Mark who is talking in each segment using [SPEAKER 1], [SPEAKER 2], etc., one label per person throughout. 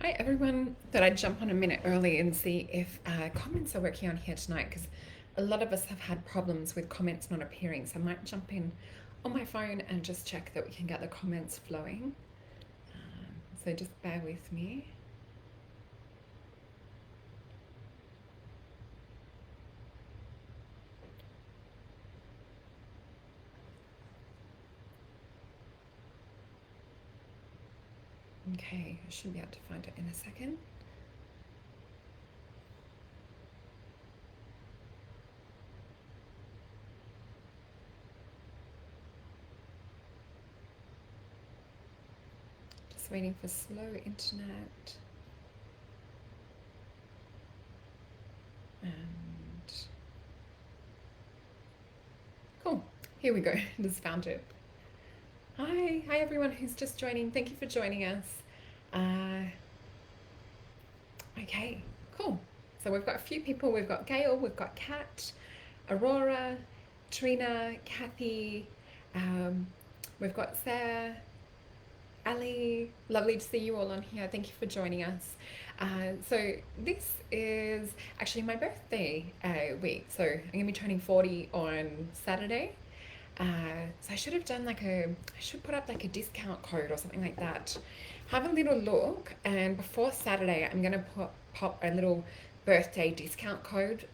[SPEAKER 1] Hi everyone, thought I'd jump on a minute early and see if comments are working on here tonight because a lot of us have had problems with comments not appearing, so I might jump in on my phone and just check that we can get the comments flowing. So just bear with me. Okay, I should be able to find it in a second. Just waiting for slow internet. And cool, here we go, just found it. Hi everyone who's just joining. Thank you for joining us. Okay, cool. So we've got a few people. We've got Gail, we've got Kat, Aurora, Trina, Kathy, we've got Sarah, Ali. Lovely to see you all on here. Thank you for joining us. So this is actually my birthday week. So I'm going to be turning 40 on Saturday. So I should have done I should put up like a discount code or something like that. Have a little look, and before Saturday, I'm gonna pop a little birthday discount code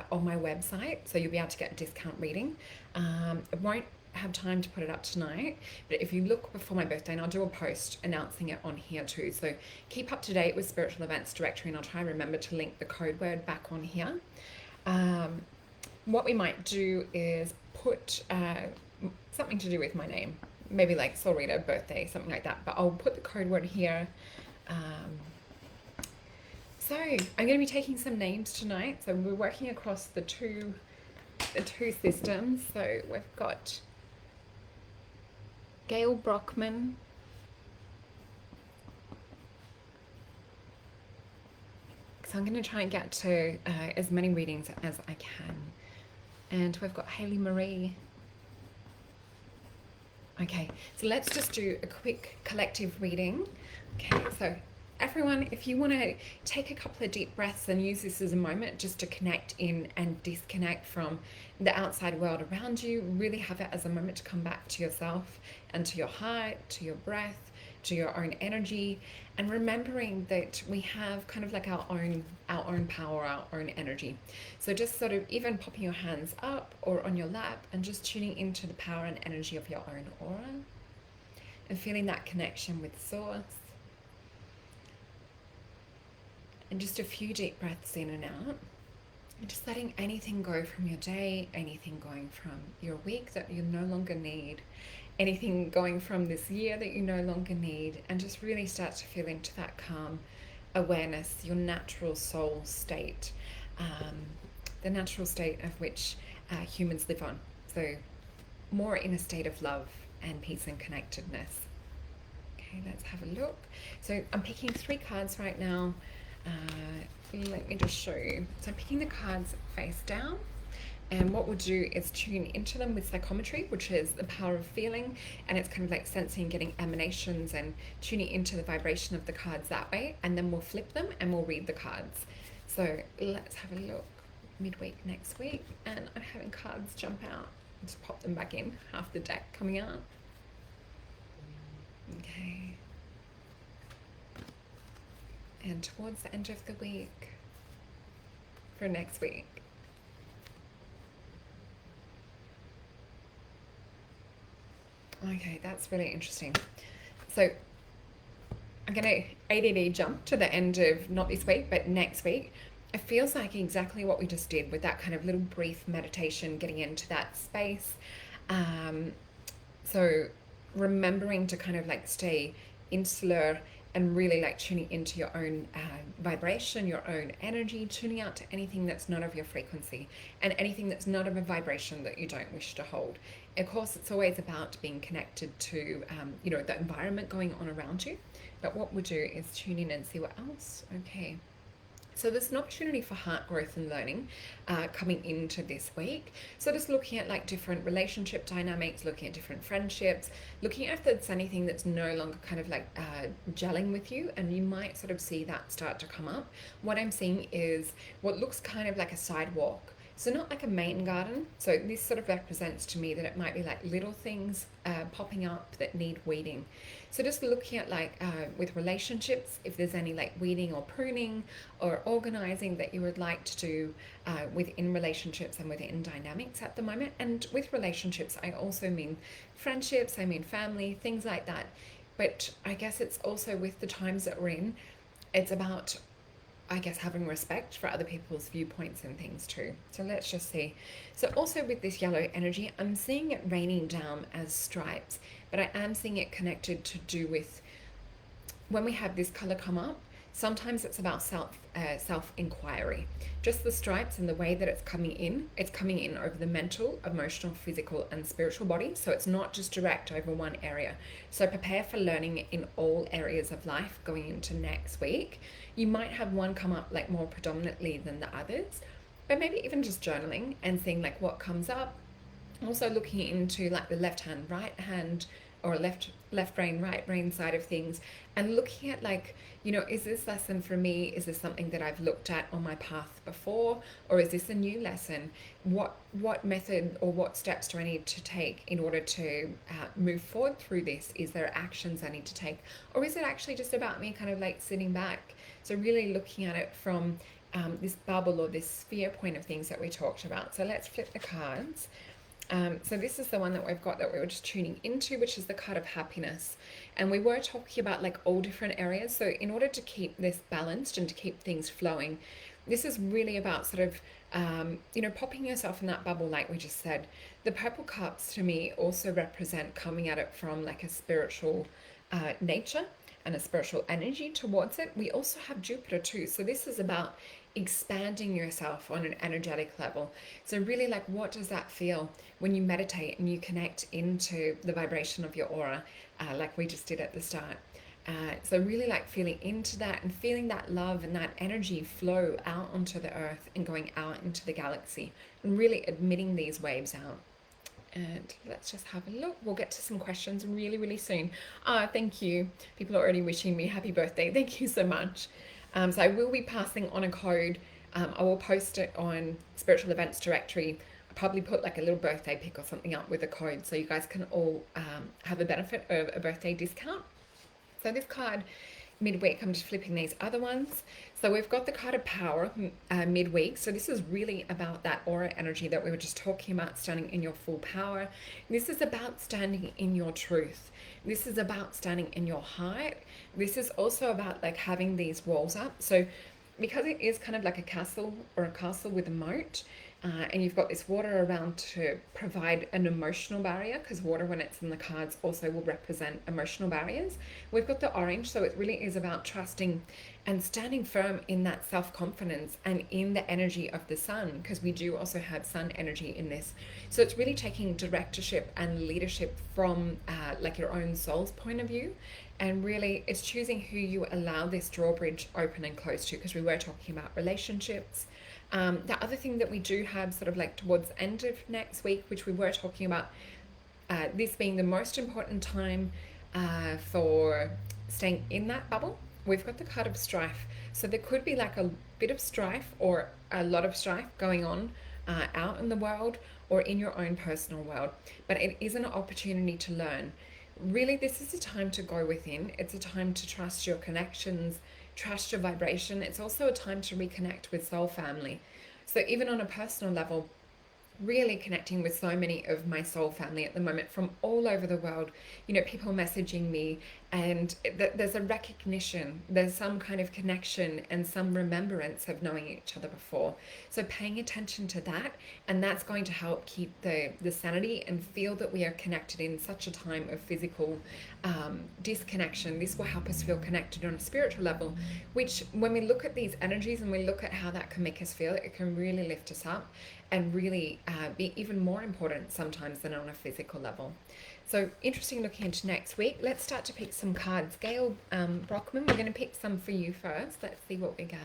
[SPEAKER 1] on my website, so you'll be able to get a discount reading. I won't have time to put it up tonight, but if you look before my birthday, and I'll do a post announcing it on here too. So keep up to date with Spiritual Events Directory, and I'll try and remember to link the code word back on here. What we might do is put something to do with my name, maybe like Solreta birthday, something like that, but I'll put the code word here. So I'm going to be taking some names tonight. So we're working across the two systems. So we've got Gail Brockman, so I'm going to try and get to as many readings as I can. And we've got Haley Marie. Okay, so let's just do a quick collective reading. Okay, so everyone, if you want to take a couple of deep breaths and use this as a moment just to connect in and disconnect from the outside world around you, really have it as a moment to come back to yourself and to your heart, to your breath, to your own energy, and remembering that we have kind of like our own power, our own energy. So just sort of even popping your hands up or on your lap and just tuning into the power and energy of your own aura and feeling that connection with source. And just a few deep breaths in and out. And just letting anything go from your day, anything going from your week that you no longer need, anything going from this year that you no longer need, and just really start to feel into that calm awareness, your natural soul state, the natural state of which humans live on. So more in a state of love and peace and connectedness. Okay, let's have a look. So I'm picking 3 cards right now. Let me just show you. So I'm picking the cards face down, and what we'll do is tune into them with psychometry, which is the power of feeling, and it's kind of like sensing, getting emanations and tuning into the vibration of the cards that way, and then we'll flip them and we'll read the cards. So let's have a look. Midweek next week, and I'm having cards jump out. Just pop them back in, half the deck coming out. Okay. And towards the end of the week for next week. Okay, that's really interesting. So I'm going to ADD jump to the end of not this week, but next week. It feels like exactly what we just did with that kind of little brief meditation, getting into that space. So remembering to kind of like stay insular and really like tuning into your own vibration, your own energy, tuning out to anything that's not of your frequency and anything that's not of a vibration that you don't wish to hold. Of course, it's always about being connected to, the environment going on around you. But what we'll do is tune in and see what else. Okay. So there's an opportunity for heart growth and learning coming into this week. So just looking at like different relationship dynamics, looking at different friendships, looking at if there's anything that's no longer kind of like gelling with you, and you might sort of see that start to come up. What I'm seeing is what looks kind of like a sidewalk. So not like a main garden. So this sort of represents to me that it might be like little things popping up that need weeding. So just looking at like with relationships, if there's any like weeding or pruning or organizing that you would like to do within relationships and within dynamics at the moment. And with relationships, I also mean friendships, I mean family, things like that. But I guess it's also with the times that we're in, it's about, I guess, having respect for other people's viewpoints and things too. So let's just see. So also with this yellow energy, I'm seeing it raining down as stripes, but I am seeing it connected to do with when we have this color come up. Sometimes it's about self inquiry. Just the stripes and the way that it's coming in over the mental, emotional, physical, and spiritual body. So it's not just direct over one area. So prepare for learning in all areas of life going into next week. You might have one come up like more predominantly than the others, but maybe even just journaling and seeing like what comes up. Also looking into like the left hand, right hand, or left brain, right brain side of things, and looking at like, you know, is this lesson for me? Is this something that I've looked at on my path before, or is this a new lesson? What method or what steps do I need to take in order to move forward through this? Is there actions I need to take, or is it actually just about me kind of like sitting back? So really looking at it from this bubble or this sphere point of things that we talked about. So let's flip the cards. So this is the one that we've got that we were just tuning into, which is the card of happiness. And we were talking about like all different areas. So in order to keep this balanced and to keep things flowing, this is really about sort of, popping yourself in that bubble, like we just said. The purple cups to me also represent coming at it from like a spiritual nature and a spiritual energy towards it. We also have Jupiter too. So this is about expanding yourself on an energetic level. So really, like, what does that feel when you meditate and you connect into the vibration of your aura, like we just did at the start? So really like feeling into that and feeling that love and that energy flow out onto the earth and going out into the galaxy, and really admitting these waves out. And let's just have a look. We'll get to some questions really, really soon. Thank you. People are already wishing me happy birthday. Thank you so much. So I will be passing on a code. I will post it on Spiritual Events Directory. I'll probably put like a little birthday pic or something up with a code so you guys can all have a benefit of a birthday discount. So this card, midweek, I'm just flipping these other ones. So we've got the card of power midweek. So this is really about that aura energy that we were just talking about, standing in your full power. This is about standing in your truth. This is about standing in your heart. This is also about like having these walls up. So because it is kind of like a castle or a castle with a moat, and you've got this water around to provide an emotional barrier, because water, when it's in the cards, also will represent emotional barriers. We've got the orange, so it really is about trusting and standing firm in that self-confidence and in the energy of the sun, because we do also have sun energy in this. So it's really taking directorship and leadership from like your own soul's point of view, and really it's choosing who you allow this drawbridge open and close to, because we were talking about relationships. The other thing that we do have sort of like towards the end of next week, which we were talking about, this being the most important time for staying in that bubble, we've got the card of strife. So there could be like a bit of strife or a lot of strife going on out in the world or in your own personal world, but it is an opportunity to learn. Really, this is a time to go within. It's a time to trust your connections, trust your vibration. It's also a time to reconnect with soul family. So even on a personal level, really connecting with so many of my soul family at the moment from all over the world. You know, people messaging me, and there's a recognition, there's some kind of connection and some remembrance of knowing each other before. So paying attention to that, and that's going to help keep the sanity and feel that we are connected in such a time of physical disconnection. This will help us feel connected on a spiritual level, which when we look at these energies and we look at how that can make us feel, it can really lift us up and really be even more important sometimes than on a physical level. So interesting looking into next week. Let's start to pick some cards. Gail Brockman, we're going to pick some for you first. Let's see what we get.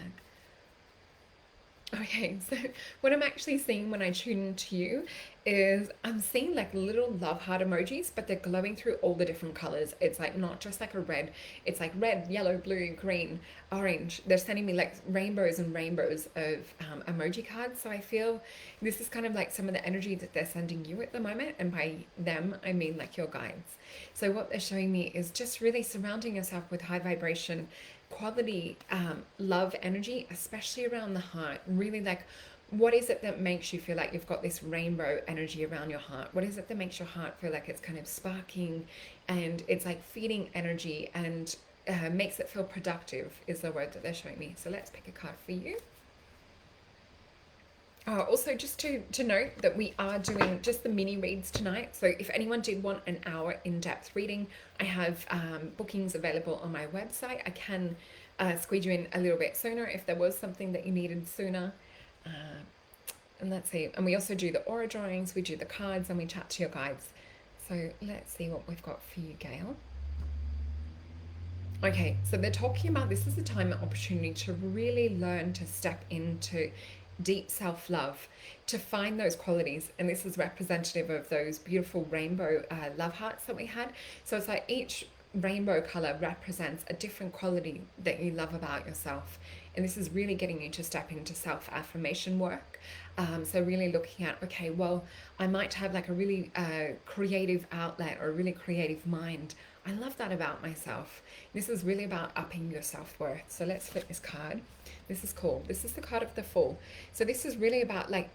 [SPEAKER 1] Okay, so what I'm actually seeing when I tune into you is I'm seeing like little love heart emojis, but they're glowing through all the different colors. It's like not just like a red, it's like red, yellow, blue, green, orange. They're sending me like rainbows and rainbows of emoji cards. So I feel this is kind of like some of the energy that they're sending you at the moment. And by them, I mean like your guides. So what they're showing me is just really surrounding yourself with high vibration quality love energy, especially around the heart. Really like, what is it that makes you feel like you've got this rainbow energy around your heart? What is it that makes your heart feel like it's kind of sparking and it's like feeding energy and makes it feel productive is the word that they're showing me. So let's pick a card for you. Also, just to note that we are doing just the mini reads tonight. So if anyone did want an hour in-depth reading, I have bookings available on my website. I can squeeze you in a little bit sooner if there was something that you needed sooner. Uh, and let's see. And we also do the aura drawings, we do the cards, and we chat to your guides. So let's see what we've got for you, Gail. Okay, so they're talking about this is a time and opportunity to really learn to step into deep self love, to find those qualities. And this is representative of those beautiful rainbow love hearts that we had. So it's like each rainbow color represents a different quality that you love about yourself. And this is really getting you to step into self affirmation work. So, really looking at, okay, well, I might have like a really creative outlet or a really creative mind. I love that about myself. This is really about upping your self worth. So, let's flip this card. This is cool. This is the card of the Fool. So, this is really about like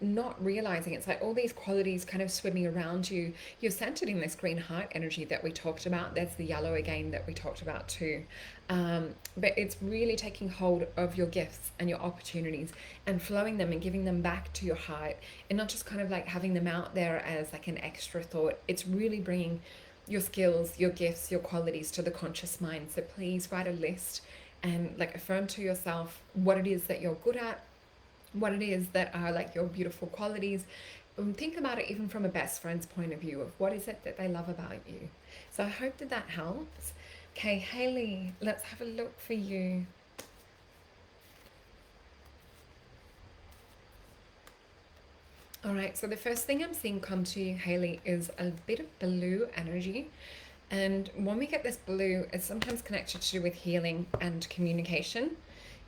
[SPEAKER 1] not realizing it's like all these qualities kind of swimming around you. You're centered in this green heart energy that we talked about. There's the yellow again that we talked about too. But it's really taking hold of your gifts and your opportunities and flowing them and giving them back to your heart, and not just kind of like having them out there as like an extra thought. It's really bringing your skills, your gifts, your qualities to the conscious mind. So please write a list and like affirm to yourself what it is that you're good at, what it is that are like your beautiful qualities. Think about it even from a best friend's point of view of what is it that they love about you. So I hope that that helps. Okay, Haley, let's have a look for you. All right, so the first thing I'm seeing come to you, Haley, is a bit of blue energy. And when we get this blue, it's sometimes connected to do with healing and communication.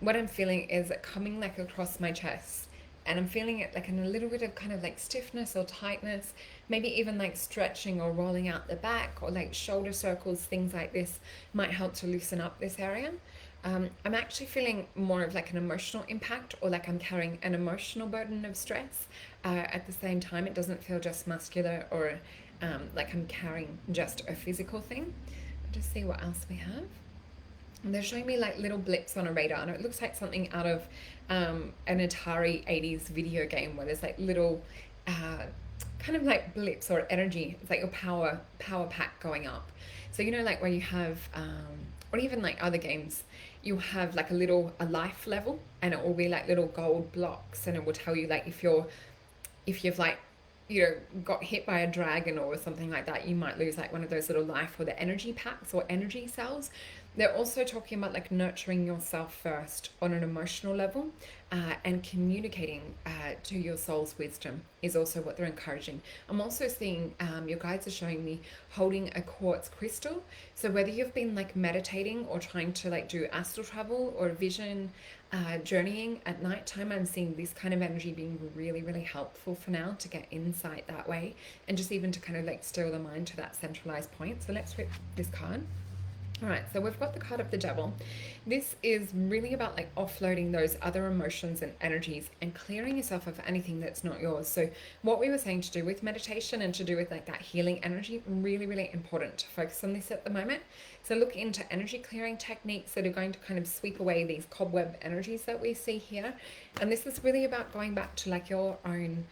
[SPEAKER 1] What I'm feeling is it coming like across my chest, and I'm feeling it like in a little bit of kind of like stiffness or tightness, maybe even like stretching or rolling out the back, or like shoulder circles, things like this might help to loosen up this area. I'm actually feeling more of like an emotional impact, or like I'm carrying an emotional burden of stress. At the same time, it doesn't feel just muscular or like I'm carrying just a physical thing. I'll just see what else we have. And they're showing me like little blips on a radar, and it looks like something out of an Atari 80s video game where there's like little kind of like blips or energy. It's like your power pack going up. So you know, like where you have or even like other games, you have like a life level, and it will be like little gold blocks, and it will tell you like if you've like, you know, got hit by a dragon or something like that, you might lose like one of those little life or the energy packs or energy cells. They're also talking about like nurturing yourself first on an emotional level, and communicating to your soul's wisdom is also what they're encouraging. I'm also seeing your guides are showing me holding a quartz crystal. So whether you've been like meditating or trying to like do astral travel or vision journeying at nighttime, I'm seeing this kind of energy being really, really helpful for now to get insight that way, and just even to kind of like still the mind to that centralized point. So let's flip this card. All right, so we've got the card of the devil. This is really about like offloading those other emotions and energies and clearing yourself of anything that's not yours. So what we were saying to do with meditation and to do with like that healing energy, really, really important to focus on this at the moment. So look into energy clearing techniques that are going to kind of sweep away these cobweb energies that we see here. And this is really about going back to like your own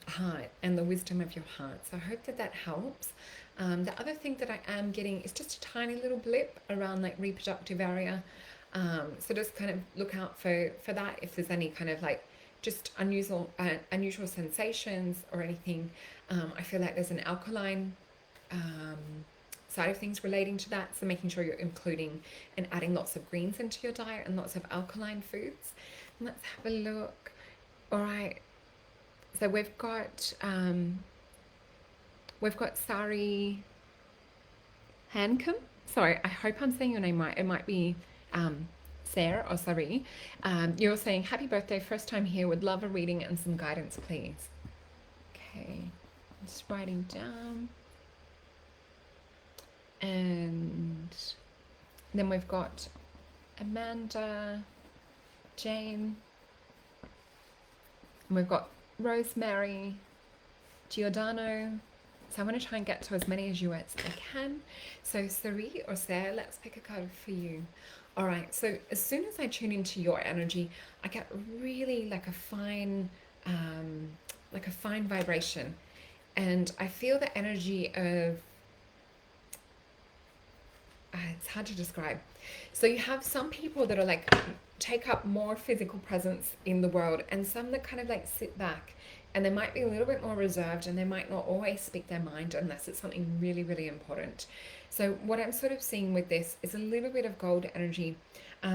[SPEAKER 1] heart and the wisdom of your heart. So I hope that that helps. The other thing that I am getting is just a tiny little blip around like reproductive area. So just kind of look out for that if there's any kind of like just unusual sensations or anything. I feel like there's an alkaline side of things relating to that. So making sure you're including and adding lots of greens into your diet and lots of alkaline foods. Let's have a look. All right. So we've got Sari Hancom. Sorry, I hope I'm saying your name right. It might be Sarah or Sari. You're saying, happy birthday, first time here, would love a reading and some guidance, please. Okay, I'm just writing down. And then we've got Amanda, Jane, and we've got Rosemary, Giordano. So I'm going to try and get to as many as you as I can. So Sari or Sarah, let's pick a card for you. All right, so as soon as I tune into your energy, I get really like a fine vibration. And I feel the energy of, it's hard to describe. So you have some people that are like, take up more physical presence in the world, and some that kind of like sit back, and they might be a little bit more reserved, and they might not always speak their mind unless it's something really, really important. So what I'm sort of seeing with this is a little bit of gold energy.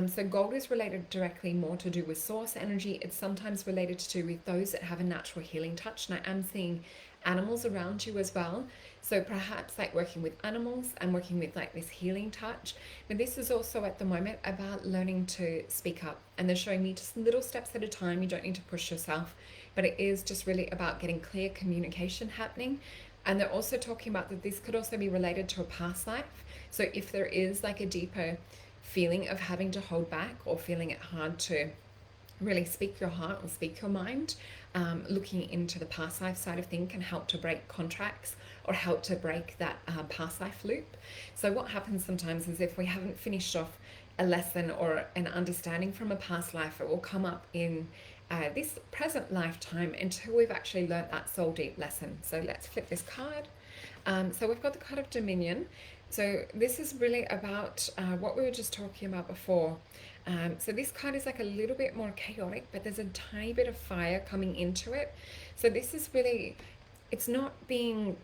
[SPEAKER 1] So gold is related directly more to do with source energy. It's sometimes related to do with those that have a natural healing touch, and I am seeing animals around you as well. So perhaps like working with animals and working with like this healing touch. But this is also at the moment about learning to speak up, and they're showing me just little steps at a time. You don't need to push yourself, but it is just really about getting clear communication happening. And they're also talking about that this could also be related to a past life. So if there is like a deeper feeling of having to hold back or feeling it hard to really speak your heart or speak your mind, looking into the past life side of things can help to break contracts or help to break that past life loop. So what happens sometimes is if we haven't finished off a lesson or an understanding from a past life, it will come up in this present lifetime until we've actually learnt that soul deep lesson. So let's flip this card. So we've got the card of Dominion. So this is really about what we were just talking about before. So this card is like a little bit more chaotic, but there's a tiny bit of fire coming into it. So this is really, it's not being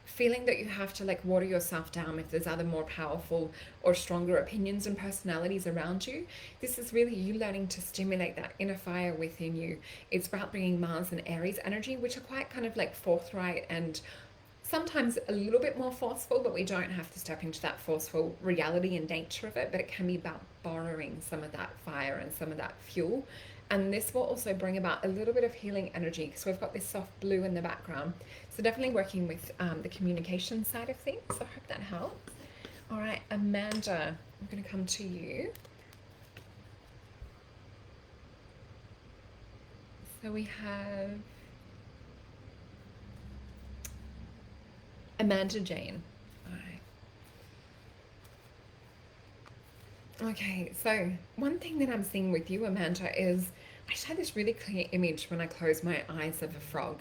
[SPEAKER 1] feeling that you have to like water yourself down if there's other more powerful or stronger opinions and personalities around you. This is really you learning to stimulate that inner fire within you. It's about bringing Mars and Aries energy, which are quite kind of like forthright and sometimes a little bit more forceful, but we don't have to step into that forceful reality and nature of it, but it can be about borrowing some of that fire and some of that fuel. And this will also bring about a little bit of healing energy. So we've got this soft blue in the background. So definitely working with the communication side of things. So I hope that helps. All right, Amanda, I'm going to come to you. So we have Amanda Jane. All right. Okay, so one thing that I'm seeing with you, Amanda, is I just had this really clear image when I close my eyes of a frog.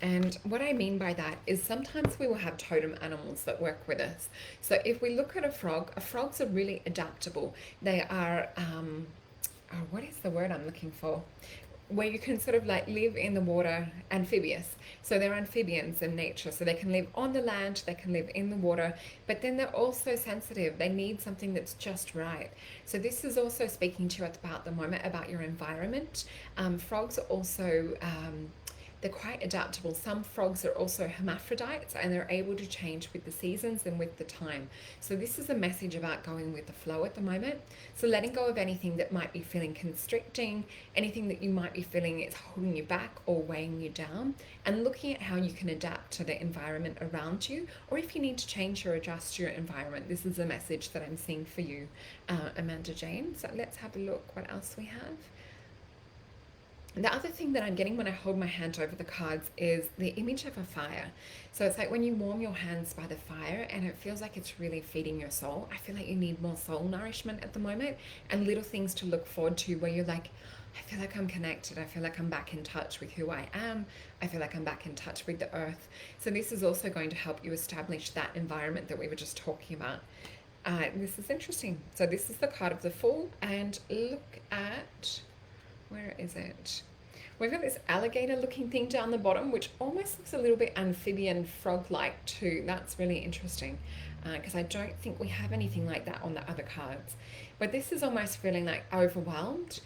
[SPEAKER 1] And what I mean by that is sometimes we will have totem animals that work with us. So if we look at a frog, frogs are really adaptable. They are, what is the word I'm looking for? Where you can sort of like live in the water, amphibious. So they're amphibians in nature. So they can live on the land, they can live in the water, but then they're also sensitive. They need something that's just right. So this is also speaking to you about the moment about your environment. Frogs are also, they're quite adaptable. Some frogs are also hermaphrodites and they're able to change with the seasons and with the time. So this is a message about going with the flow at the moment. So letting go of anything that might be feeling constricting, anything that you might be feeling is holding you back or weighing you down, and looking at how you can adapt to the environment around you, or if you need to change or adjust your environment. This is a message that I'm seeing for you, Amanda Jane. So let's have a look what else we have. The other thing that I'm getting when I hold my hand over the cards is the image of a fire. So it's like when you warm your hands by the fire and it feels like it's really feeding your soul. I feel like you need more soul nourishment at the moment and little things to look forward to where you're like, I feel like I'm connected. I feel like I'm back in touch with who I am. I feel like I'm back in touch with the earth. So this is also going to help you establish that environment that we were just talking about. This is interesting. So this is the card of the Fool, and look at, where is it? We've got this alligator looking thing down the bottom, which almost looks a little bit amphibian frog-like too. That's really interesting because I don't think we have anything like that on the other cards. But this is almost feeling like overwhelmed.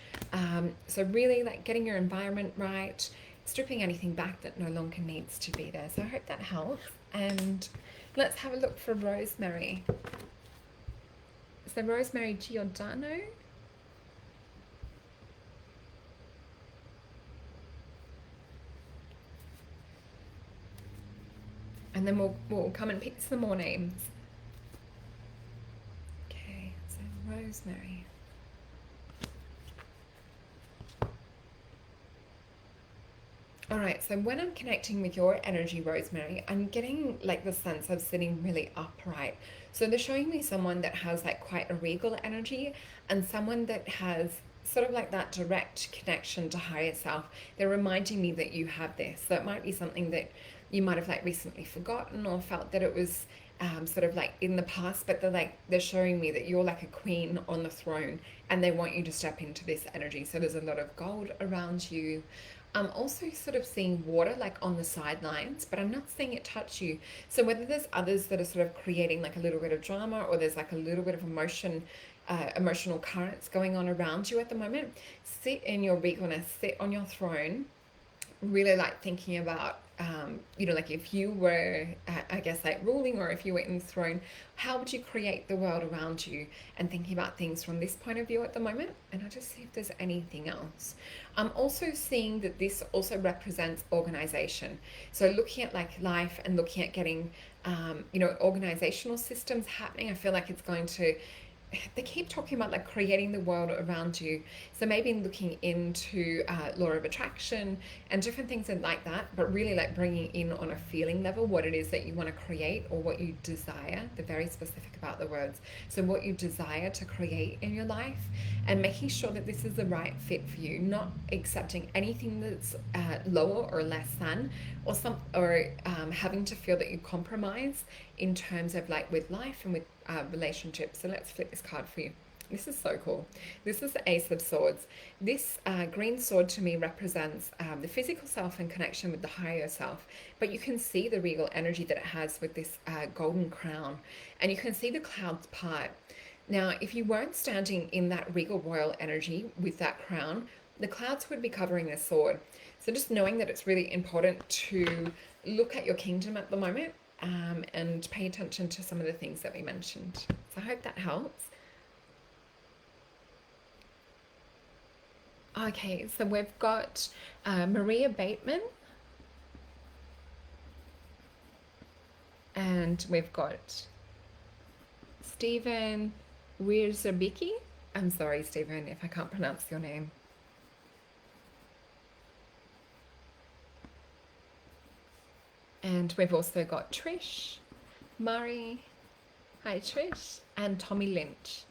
[SPEAKER 1] So really like getting your environment right, stripping anything back that no longer needs to be there. So I hope that helps. And let's have a look for Rosemary. So Rosemary Giordano. And then we'll come and pick some more names. Okay, so Rosemary. All right, so when I'm connecting with your energy, Rosemary, I'm getting like the sense of sitting really upright. So they're showing me someone that has like quite a regal energy and someone that has sort of like that direct connection to higher self. They're reminding me that you have this. So it might be something that you might have like recently forgotten or felt that it was sort of like in the past, but they're showing me that you're like a queen on the throne and they want you to step into this energy. So there's a lot of gold around you. I'm also sort of seeing water like on the sidelines, but I'm not seeing it touch you. So whether there's others that are sort of creating like a little bit of drama or there's like a little bit of emotional currents going on around you at the moment, sit in your regalness, sit on your throne, really like thinking about like if you were I guess like ruling, or if you were enthroned, how would you create the world around you, and thinking about things from this point of view at the moment. And I'll just see if there's anything else. I'm also seeing that this also represents organization, so looking at like life and looking at getting organizational systems happening. I feel like it's going to, they keep talking about like creating the world around you. So maybe looking into law of attraction and different things like that, but really like bringing in on a feeling level what it is that you want to create or what you desire. They're very specific about the words. So what you desire to create in your life, and making sure that this is the right fit for you, not accepting anything that's lower or less than, or having to feel that you compromise in terms of like with life and with relationships. So let's flip this card for you. This is so cool. This is the Ace of Swords. This green sword to me represents the physical self and connection with the higher self. But you can see the regal energy that it has with this golden crown. And you can see the clouds part. Now, if you weren't standing in that regal royal energy with that crown, the clouds would be covering the sword. So just knowing that it's really important to look at your kingdom at the moment and pay attention to some of the things that we mentioned. So I hope that helps. Okay, so we've got Maria Bateman, and we've got Stephen Wierzabicki. I'm sorry, Stephen, if I can't pronounce your name. And we've also got Trish, Murray, hi Trish, and Tommy Lynch.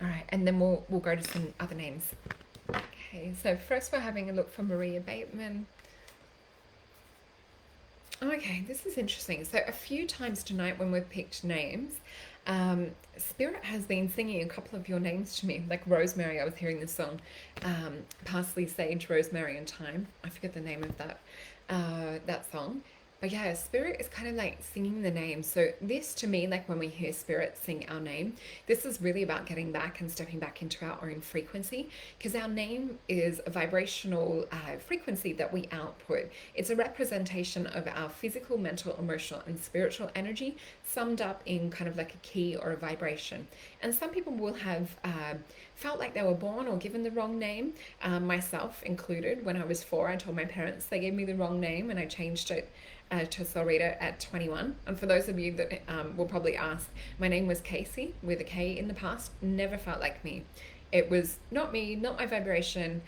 [SPEAKER 1] All right, and then we'll go to some other names. Okay, so first we're having a look for Maria Bateman. Okay, this is interesting. So a few times tonight when we've picked names, Spirit has been singing a couple of your names to me, like Rosemary. I was hearing this song, Parsley, Sage, Rosemary and Thyme. I forget the name of that song. But yeah, Spirit is kind of like singing the name. So this to me, like when we hear Spirit sing our name, this is really about getting back and stepping back into our own frequency, because our name is a vibrational frequency that we output. It's a representation of our physical, mental, emotional, and spiritual energy summed up in kind of like a key or a vibration. And some people will have felt like they were born or given the wrong name, myself included. When I was 4, I told my parents they gave me the wrong name and I changed it to Solreta at 21. And for those of you that will probably ask, my name was Casey with a K in the past. Never felt like me. It was not me, not my vibration.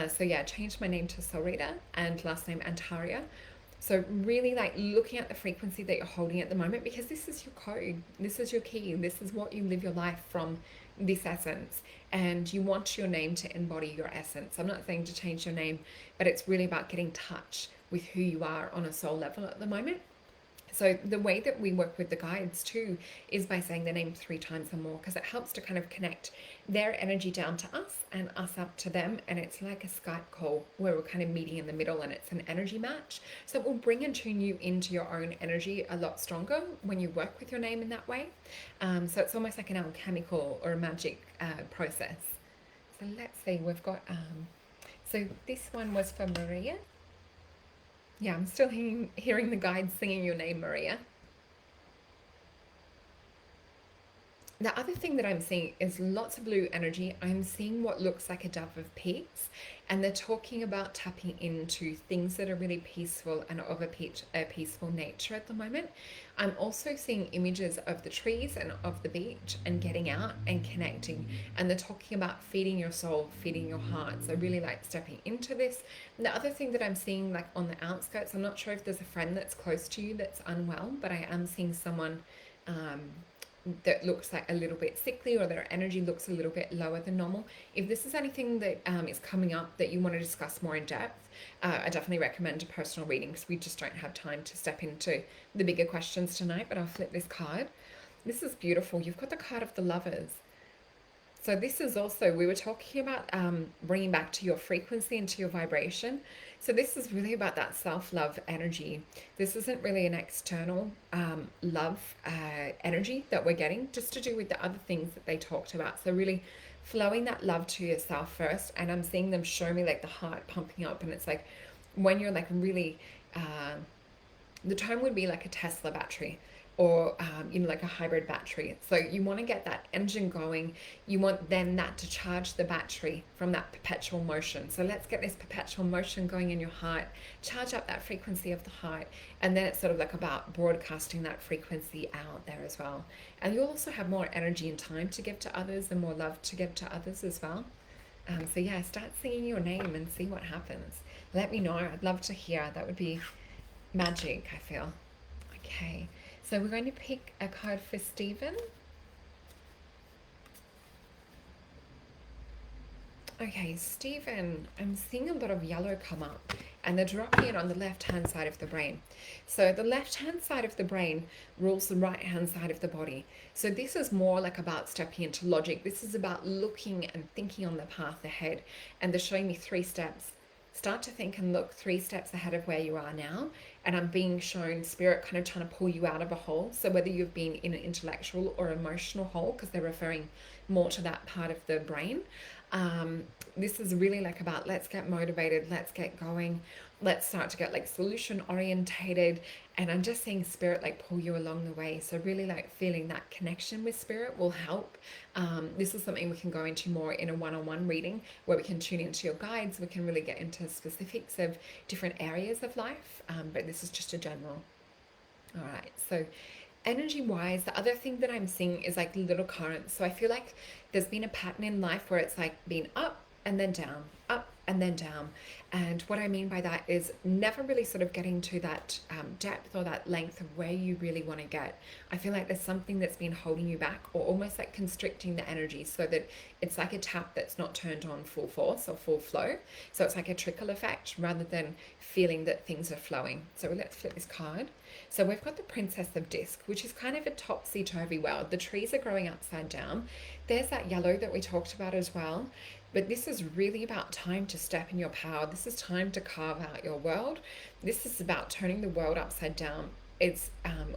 [SPEAKER 1] So yeah, changed my name to Solreta and last name Antaria. So really like looking at the frequency that you're holding at the moment, because this is your code, this is your key, this is what you live your life from, this essence, and you want your name to embody your essence. I'm not saying to change your name, but it's really about getting touch with who you are on a soul level at the moment. So the way that we work with the guides too is by saying their name 3 times or more, because it helps to kind of connect their energy down to us and us up to them. And it's like a Skype call where we're kind of meeting in the middle, and it's an energy match. So it will bring and tune you into your own energy a lot stronger when you work with your name in that way. So it's almost like an alchemical or a magic process. So let's see, we've got, so this one was for Maria. Yeah, I'm still hearing the guides singing your name, Maria. The other thing that I'm seeing is lots of blue energy. I'm seeing what looks like a dove of peace, and they're talking about tapping into things that are really peaceful and of a peaceful nature at the moment. I'm also seeing images of the trees and of the beach and getting out and connecting, and they're talking about feeding your soul, feeding your heart. So I really like stepping into this. And the other thing that I'm seeing, like on the outskirts, I'm not sure if there's a friend that's close to you that's unwell, but I am seeing someone um, that looks like a little bit sickly, or their energy looks a little bit lower than normal. If this is anything that is coming up that you want to discuss more in depth, I definitely recommend a personal reading, because we just don't have time to step into the bigger questions tonight. But I'll flip this card. This is beautiful. You've got the card of the Lovers. So this is also, we were talking about bringing back to your frequency and to your vibration. So this is really about that self-love energy. This isn't really an external love energy that we're getting, just to do with the other things that they talked about. So really flowing that love to yourself first. And I'm seeing them show me like the heart pumping up, and it's like when you're like really, the term would be like a Tesla battery, or like a hybrid battery. So you want to get that engine going. You want then that to charge the battery from that perpetual motion. So let's get this perpetual motion going in your heart, charge up that frequency of the heart, and then it's sort of like about broadcasting that frequency out there as well. And you'll also have more energy and time to give to others, and more love to give to others as well. So yeah, start singing your name and see what happens. Let me know. I'd love to hear. That would be magic, I feel. Okay. So we're going to pick a card for Stephen. Okay, Stephen, I'm seeing a lot of yellow come up, and they're dropping it on the left-hand side of the brain. So the left-hand side of the brain rules the right-hand side of the body. So this is more like about stepping into logic. This is about looking and thinking on the path ahead. And they're showing me 3 steps. Start to think and look 3 steps ahead of where you are now. And I'm being shown spirit kind of trying to pull you out of a hole. So whether you've been in an intellectual or emotional hole, because they're referring more to that part of the brain, this is really like about let's get motivated, let's get going, let's start to get like solution orientated. And I'm just seeing spirit like pull you along the way. So really like feeling that connection with spirit will help. This is something we can go into more in a one-on-one reading, where we can tune into your guides. We can really get into specifics of different areas of life, but this is just a general. All right, so energy wise, the other thing that I'm seeing is like little currents. So I feel like there's been a pattern in life where it's like been up and then down, up and then down. And what I mean by that is never really sort of getting to that depth or that length of where you really want to get. I feel like there's something that's been holding you back, or almost like constricting the energy, so that it's like a tap that's not turned on full force or full flow. So it's like a trickle effect rather than feeling that things are flowing. So let's flip this card. So we've got the Princess of Disc, which is kind of a topsy-turvy world. The trees are growing upside down. There's that yellow that we talked about as well. But this is really about time to step in your power. This is time to carve out your world. This is about turning the world upside down. It's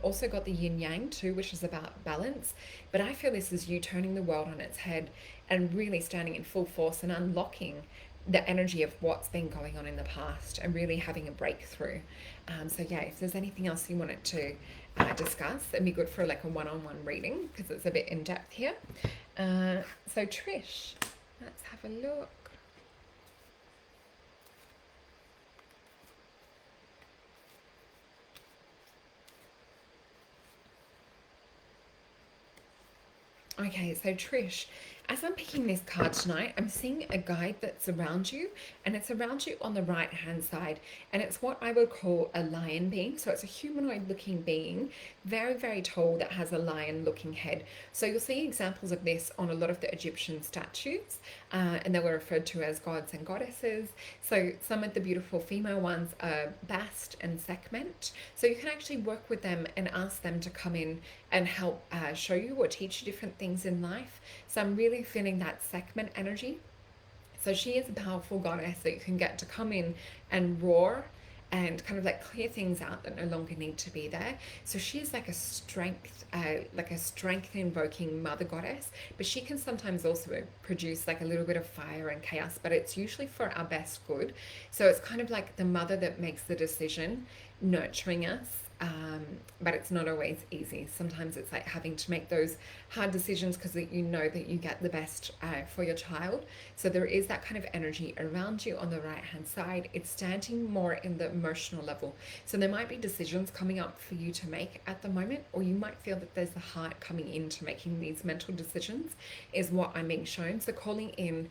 [SPEAKER 1] also got the yin yang too, which is about balance. But I feel this is you turning the world on its head and really standing in full force and unlocking the energy of what's been going on in the past and really having a breakthrough. So yeah, if there's anything else you wanted to discuss, it'd be good for like a one-on-one reading, because it's a bit in depth here. So Trish, let's have a look. Okay, so Trish, As I'm picking this card tonight, I'm seeing a guide that's around you, and it's around you on the right hand side, and it's what I would call a lion being. So it's a humanoid looking being, very, very tall, that has a lion looking head. So you'll see examples of this on a lot of the Egyptian statues, and they were referred to as gods and goddesses. So some of the beautiful female ones are Bast and Sekhmet. So you can actually work with them and ask them to come in and help show you or teach you different things in life. So I'm really feeling that Sekhmet energy. So she is a powerful goddess that you can get to come in and roar and kind of like clear things out that no longer need to be there. So she is like a strength invoking mother goddess, but she can sometimes also produce like a little bit of fire and chaos, but it's usually for our best good. So it's kind of like the mother that makes the decision, nurturing us. But it's not always easy. Sometimes it's like having to make those hard decisions because you know that you get the best for your child. So there is that kind of energy around you on the right hand side. It's standing more in the emotional level. So there might be decisions coming up for you to make at the moment, or you might feel that there's the heart coming into making these mental decisions, is what I'm being shown. So calling in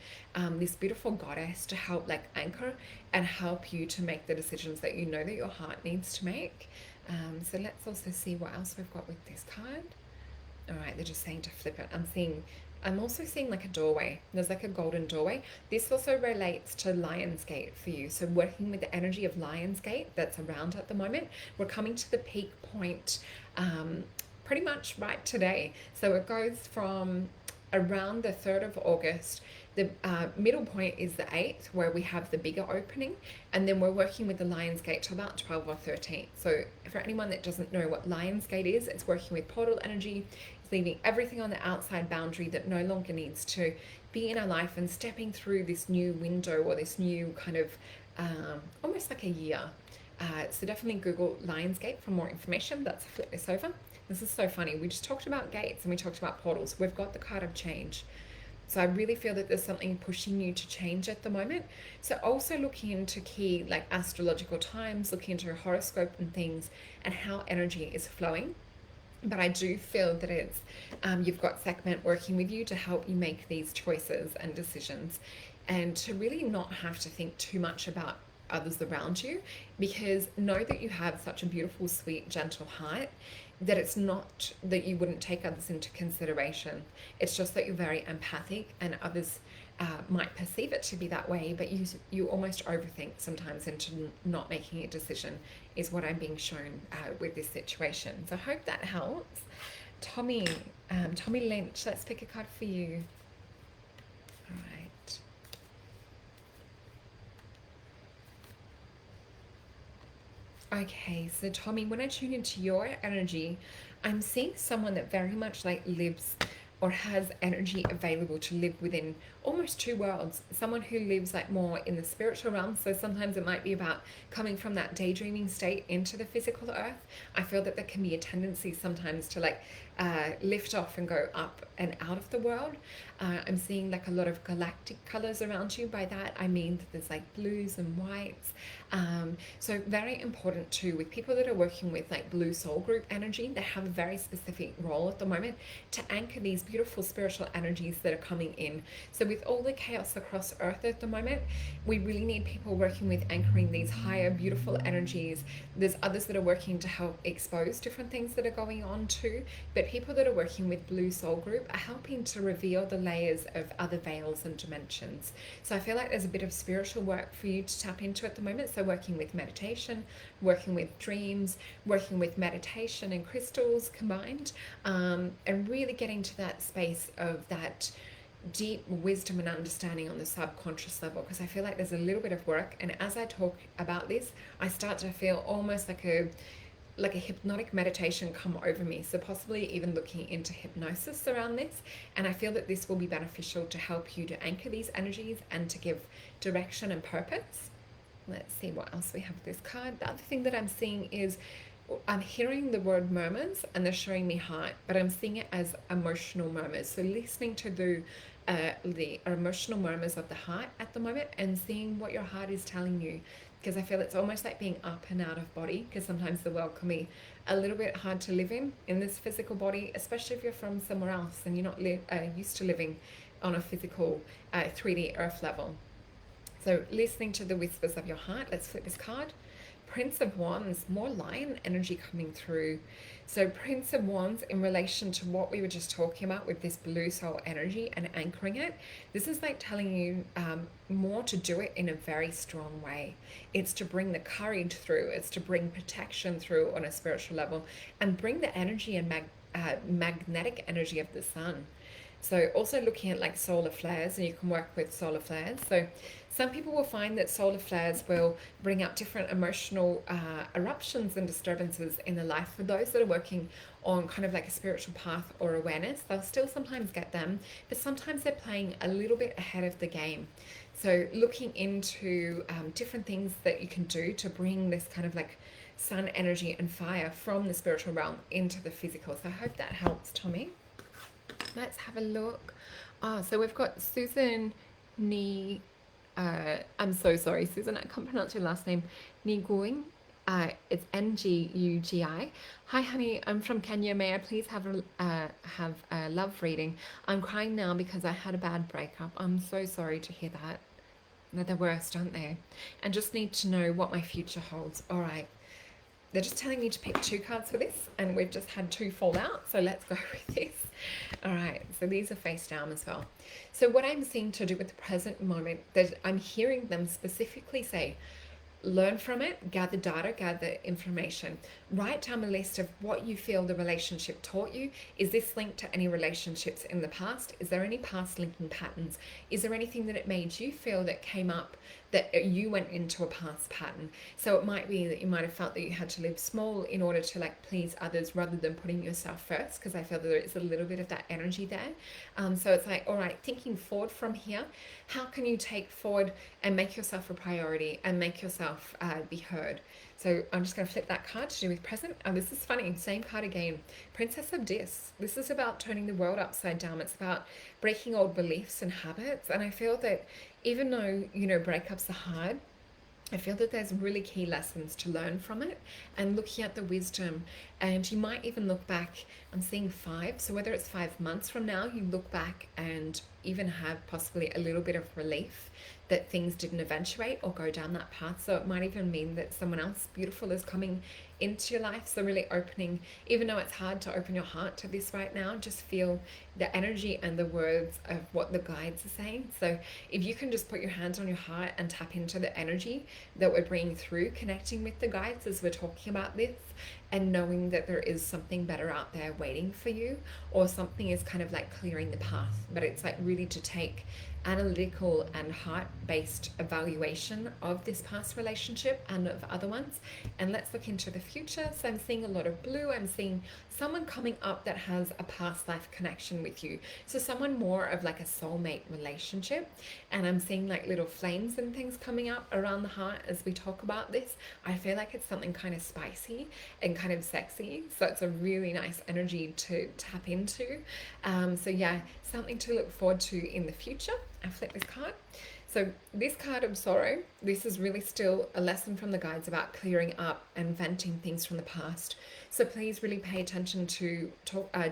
[SPEAKER 1] this beautiful goddess to help like anchor and help you to make the decisions that you know that your heart needs to make. So let's also see what else we've got with this card. All right, they're just saying to flip it. I'm also seeing like a doorway. There's like a golden doorway. This also relates to Lionsgate for you. So working with the energy of Lionsgate that's around at the moment. We're coming to the peak point pretty much right today. So it goes from around the 3rd of August. The middle point is the 8th, where we have the bigger opening, and then we're working with the Lionsgate to about 12 or 13. So for anyone that doesn't know what Lionsgate is, it's working with portal energy. It's leaving everything on the outside boundary that no longer needs to be in our life and stepping through this new window or this new kind of almost like a year. So definitely Google Lionsgate for more information. Let's flip this over. This is so funny. We just talked about gates and we talked about portals. We've got the card of change. So I really feel that there's something pushing you to change at the moment. So also looking into key like astrological times, looking into your horoscope and things and how energy is flowing. But I do feel that it's you've got Sekhmet working with you to help you make these choices and decisions, and to really not have to think too much about others around you, because know that you have such a beautiful, sweet, gentle heart, that it's not that you wouldn't take others into consideration. It's just that you're very empathic, and others might perceive it to be that way, but you almost overthink sometimes into not making a decision, is what I'm being shown with this situation. So I hope that helps. Tommy Lynch, let's pick a card for you. All right. Okay, so Tommy, when I tune into your energy, I'm seeing someone that very much like lives or has energy available to live within almost two worlds. Someone who lives like more in the spiritual realm. So sometimes it might be about coming from that daydreaming state into the physical earth. I feel that there can be a tendency sometimes to like lift off and go up and out of the world. I'm seeing like a lot of galactic colors around you. By that I mean that there's like blues and whites. So very important too with people that are working with like blue soul group energy. They have a very specific role at the moment to anchor these beautiful spiritual energies that are coming in. So with all the chaos across earth at the moment, we really need people working with anchoring these higher beautiful energies. There's others that are working to help expose different things that are going on too, but people that are working with blue soul group are helping to reveal the layers of other veils and dimensions. So I feel like there's a bit of spiritual work for you to tap into at the moment. So working with meditation, working with dreams, working with meditation and crystals combined, and really getting to that space of that deep wisdom and understanding on the subconscious level, because I feel like there's a little bit of work, and as I talk about this I start to feel almost like a hypnotic meditation come over me, so possibly even looking into hypnosis around this. And I feel that this will be beneficial to help you to anchor these energies and to give direction and purpose. Let's see what else we have with this card. The other thing that I'm seeing is I'm hearing the word murmurs and they're showing me heart, but I'm seeing it as emotional murmurs. So listening to the emotional murmurs of the heart at the moment and seeing what your heart is telling you, because I feel it's almost like being up and out of body, because sometimes the world can be a little bit hard to live in this physical body, especially if you're from somewhere else and you're not used to living on a physical 3D earth level. So listening to the whispers of your heart. Let's flip this card. Prince of Wands, more lion energy coming through. So Prince of Wands, in relation to what we were just talking about with this blue soul energy and anchoring it, this is like telling you more to do it in a very strong way. It's to bring the courage through. It's to bring protection through on a spiritual level, and bring the energy and magnetic energy of the sun. So also looking at like solar flares, and you can work with solar flares. So some people will find that solar flares will bring up different emotional eruptions and disturbances in their life. For those that are working on kind of like a spiritual path or awareness, they'll still sometimes get them, but sometimes they're playing a little bit ahead of the game. So looking into different things that you can do to bring this kind of like sun energy and fire from the spiritual realm into the physical. So I hope that helps, Tommy. Let's have a look. So we've got Susan Ni. I'm so sorry, Susan. I can't pronounce your last name. Nguyen. It's Ngugi. Hi, honey. I'm from Kenya. May I please have a love reading? I'm crying now because I had a bad breakup. I'm so sorry to hear that. They're the worst, aren't they? And just need to know what my future holds. All right. They're just telling me to pick 2 cards for this, and we've just had 2 fall out, so let's go with this. All right, so these are face down as well. So what I'm seeing to do with the present moment, that I'm hearing them specifically say, learn from it, gather data, gather information, write down a list of what you feel the relationship taught you. Is this linked to any relationships in the past? Is there any past linking patterns? Is there anything that it made you feel that came up that you went into a past pattern? So it might be that you might have felt that you had to live small in order to like please others rather than putting yourself first, because I feel that there is a little bit of that energy there. So it's like, all right, thinking forward from here, how can you take forward and make yourself a priority and make yourself be heard? So I'm just going to flip that card to do with present. Oh, this is funny. Same card again. Princess of Dis. This is about turning the world upside down. It's about breaking old beliefs and habits. And I feel that even though, you know, breakups are hard, I feel that there's really key lessons to learn from it, and looking at the wisdom. And you might even look back, I'm seeing 5. So whether it's 5 months from now, you look back and even have possibly a little bit of relief that things didn't eventuate or go down that path. So it might even mean that someone else beautiful is coming into your life. So really opening, even though it's hard to open your heart to this right now, just feel the energy and the words of what the guides are saying. So if you can just put your hands on your heart and tap into the energy that we're bringing through, connecting with the guides as we're talking about this, and knowing that there is something better out there waiting for you, or something is kind of like clearing the path. But it's like really to take analytical and heart-based evaluation of this past relationship and of other ones, and let's look into the future. So I'm seeing a lot of blue. I'm seeing someone coming up that has a past life connection with you, so someone more of like a soulmate relationship. And I'm seeing like little flames and things coming up around the heart as we talk about this. I feel like it's something kind of spicy and kind of sexy, so it's a really nice energy to tap into. So yeah, something to look forward to in the future. I flip this card. So this card of sorrow, this is really still a lesson from the guides about clearing up and venting things from the past. So please really pay attention to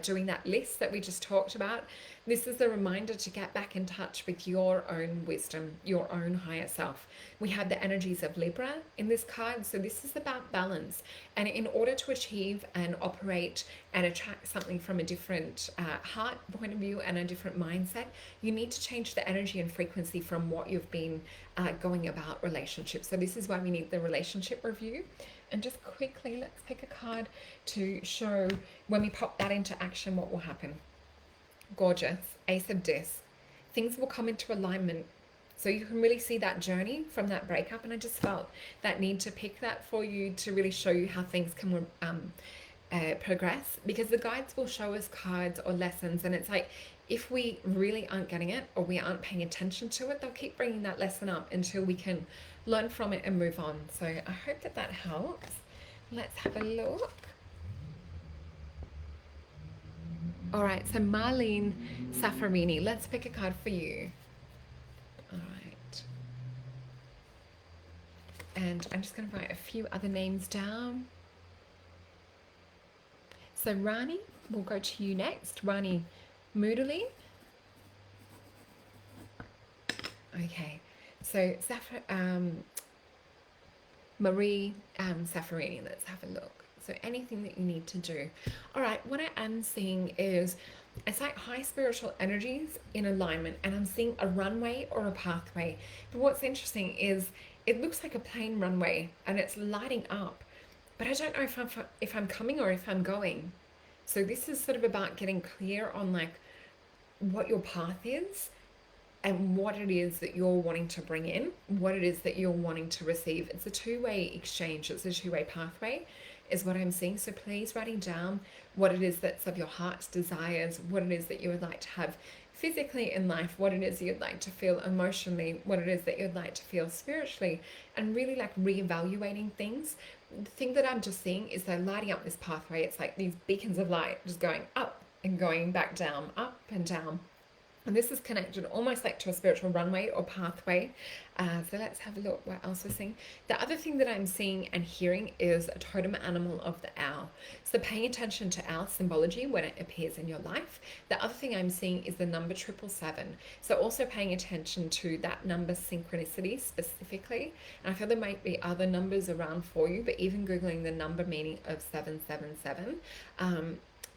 [SPEAKER 1] doing that list that we just talked about. This is a reminder to get back in touch with your own wisdom, your own higher self. We have the energies of Libra in this card, so this is about balance. And in order to achieve and operate and attract something from a different heart point of view and a different mindset, you need to change the energy and frequency from what you've been going about relationships. So this is why we need the relationship review. And just quickly, let's pick a card to show when we pop that into action, what will happen. Gorgeous. Ace of Dis. Things will come into alignment. So you can really see that journey from that breakup. And I just felt that need to pick that for you to really show you how things can progress, because the guides will show us cards or lessons, and it's like if we really aren't getting it or we aren't paying attention to it, they'll keep bringing that lesson up until we can learn from it and move on. So I hope that that helps. Let's have a look. All right, so Marlene Safarini, let's pick a card for you. All right. And I'm just going to write a few other names down. So Rani, we'll go to you next. Rani Moodley. Okay. So Marie Saffarini, let's have a look. So anything that you need to do. All right, what I am seeing is it's like high spiritual energies in alignment, and I'm seeing a runway or a pathway. But what's interesting is it looks like a plain runway and it's lighting up, but I don't know if I'm coming or if I'm going. So this is sort of about getting clear on like what your path is and what it is that you're wanting to bring in, what it is that you're wanting to receive. It's a two-way exchange, it's a two-way pathway, is what I'm seeing. So please writing down what it is that's of your heart's desires, what it is that you would like to have physically in life, what it is you'd like to feel emotionally, what it is that you'd like to feel spiritually, and really like reevaluating things. The thing that I'm just seeing is they're lighting up this pathway. It's like these beacons of light just going up and going back down, up and down. And this is connected almost like to a spiritual runway or pathway. So let's have a look what else we're seeing. The other thing that I'm seeing and hearing is a totem animal of the owl. So paying attention to owl symbology when it appears in your life. The other thing I'm seeing is the number 777. So also paying attention to that number synchronicity specifically. And I feel there might be other numbers around for you, but even Googling the number meaning of 777.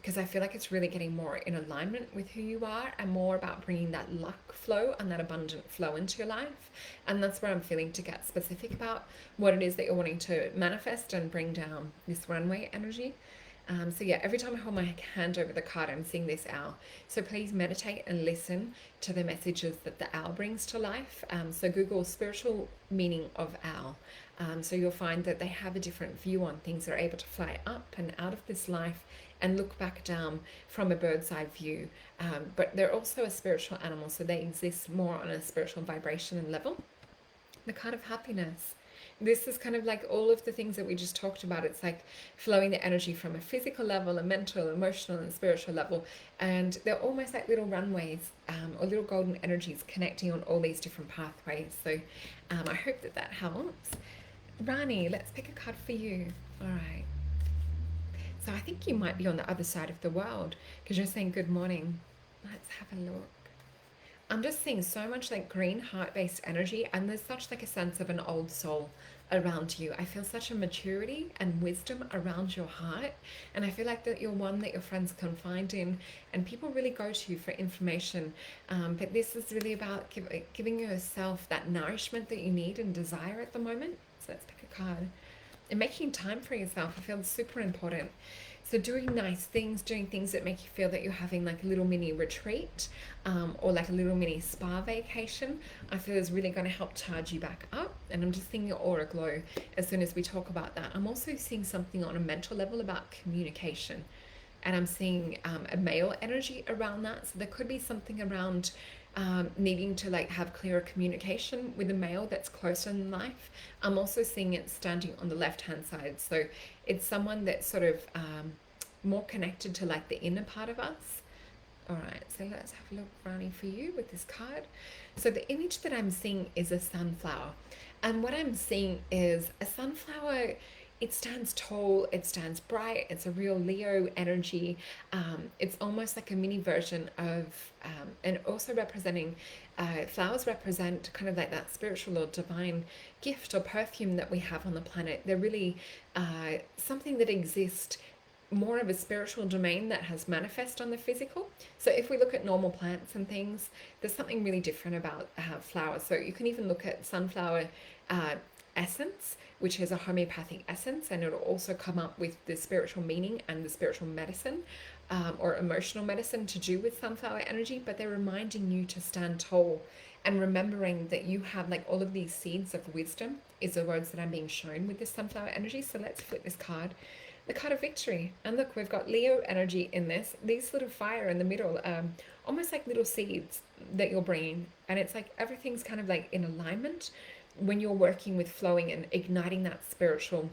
[SPEAKER 1] Because I feel like it's really getting more in alignment with who you are and more about bringing that luck flow and that abundant flow into your life. And that's where I'm feeling to get specific about what it is that you're wanting to manifest and bring down this runway energy. So yeah, every time I hold my hand over the card, I'm seeing this owl. So please meditate and listen to the messages that the owl brings to life. So Google spiritual meaning of owl. So you'll find that they have a different view on things. They're able to fly up and out of this life and look back down from a bird's eye view. But they're also a spiritual animal, so they exist more on a spiritual vibration and level. The card of happiness. This is kind of like all of the things that we just talked about. It's like flowing the energy from a physical level, a mental, emotional, and spiritual level. And they're almost like little runways or little golden energies connecting on all these different pathways. So I hope that that helps. Rani, let's pick a card for you. All right. So I think you might be on the other side of the world because you're saying good morning. Let's have a look. I'm just seeing so much like green heart-based energy, and there's such like a sense of an old soul around you. I feel such a maturity and wisdom around your heart, and I feel like that you're one that your friends confide in and people really go to you for information. But this is really about giving yourself that nourishment that you need and desire at the moment. So let's pick a card. And making time for yourself, I feel super important. So doing nice things, doing things that make you feel that you're having like a little mini retreat or like a little mini spa vacation, I feel is really going to help charge you back up. And I'm just seeing your aura glow as soon as we talk about that. I'm also seeing something on a mental level about communication. And I'm seeing a male energy around that. So there could be something around needing to like have clearer communication with a male that's closer in life. I'm also seeing it standing on the left hand side, so it's someone that's sort of more connected to like the inner part of us. All right, so let's have a look, Rani, for you with this card. So the image that I'm seeing is a sunflower, and what I'm seeing is a sunflower. It stands tall, it stands bright, it's a real Leo energy. It's almost like a mini version of, and also representing, flowers represent kind of like that spiritual or divine gift or perfume that we have on the planet. They're really something that exists more of a spiritual domain that has manifest on the physical. So if we look at normal plants and things, there's something really different about flowers. So you can even look at sunflower essence, which is a homeopathic essence, and it'll also come up with the spiritual meaning and the spiritual medicine or emotional medicine to do with sunflower energy. But they're reminding you to stand tall and remembering that you have like all of these seeds of wisdom is the words that I'm being shown with this sunflower energy. So let's flip this card, the card of victory. And look, we've got Leo energy in this, these little fire in the middle, almost like little seeds that you're bringing. And it's like everything's kind of like in alignment when you're working with flowing and igniting that spiritual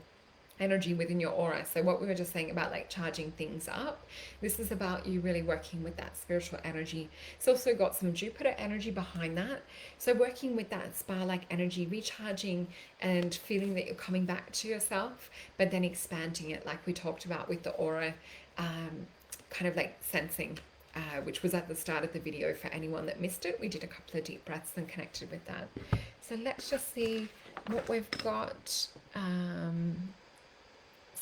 [SPEAKER 1] energy within your aura. So what we were just saying about like charging things up, this is about you really working with that spiritual energy. It's also got some Jupiter energy behind that. So working with that spa-like energy, recharging and feeling that you're coming back to yourself, but then expanding it like we talked about with the aura, kind of like sensing which was at the start of the video for anyone that missed it. We did a couple of deep breaths and connected with that. So let's just see what we've got. So